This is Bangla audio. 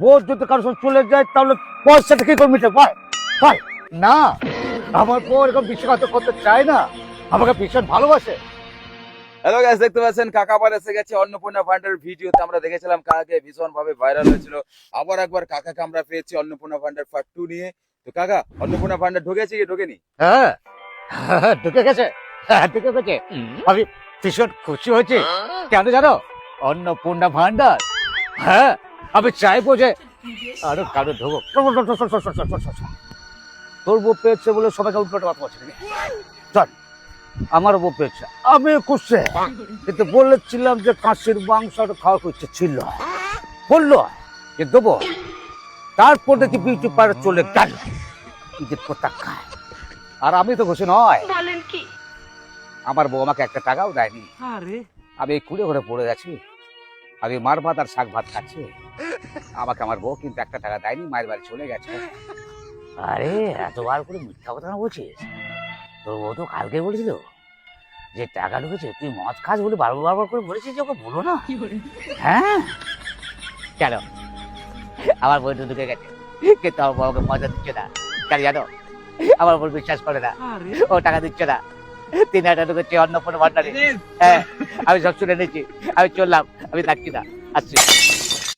বউ যদি কারোর সঙ্গে চলে যায় তাহলে পয়সাটা কি করে মিটে? বল বল। না, আমার বউ এরকম বিশ্বাসঘাতক করতে চায় না, আমাকে ভীষণ ভালোবাসে। হ্যালো গাইস, দেখতে পাচ্ছেন কাকা আবার এসে গেছে অন্নপূর্ণা ভান্ডার ভিডিওতে। আমরা দেখেছিলাম কাকাকে ভীষণ ভাবে ভাইরাল হয়েছিল। আবার একবার কাকাকে আমরা পেয়েছি অন্নপূর্ণা ভান্ডার পার্ট 2 নিয়ে। তো কাকা, অন্নপূর্ণা ভান্ডার ঢুকেছে কি ঢোকেনি? হ্যাঁ ঢুকে গেছে, ঢুকে গেছে। আমি ভীষণ খুশি হয়েছি। কেন জানো? অন্নপূর্ণা ভান্ডার। হ্যাঁ, আমি চাইবো যে আরো কারো ঢোক। তোর বউ পেয়েছে বলে সবাইকে উল্টো কথা বলছে নাকি? চল, আমার বউ পেয়েছে, আমি খুশি। কিন্তু বলেছিলাম যে কাশির মাংস খাওয়ার ইচ্ছে ছিল, বললো যে দেবো। তারপর দেখি বিউটি পার্লার চলে গেল, ঈদের কোথা খায়। আর আমি তো খুশি নয়। বলেন কি? আমার বউ আমাকে একটা টাকাও দেয়নি। আমি এই কুড়ে ঘরে পড়ে গেছি, আমি মার ভাত আর শাক ভাত খাচ্ছি। আমাকে আমার বউ কিন্তু একটা টাকা দেয়নি, মায়ের বাড়ি চলে গেছে। আরে এতবার করে মিথ্যা কথা না বলছিস? তোর বউ তো কালকে বলেছিল যে টাকা ঢুকেছে, তুই মদ খাস বলে বারবার করে বলেছিস যে ওকে বলো না। হ্যাঁ, কেন? আমার বউ তো ঢুকে গেছে, কিন্তু আমার বউকে মজা দিচ্ছে না। কেন জানো? আমার উপর বিশ্বাস করে না, ও টাকা দিচ্ছে না। 3,000 টাকা ঢুকেছে অন্নপূর্ণা ভান্ডারে। হ্যাঁ, আমি সব শুনে নিয়েছি। আমি চললাম, আমি থাকছি না, আসছি।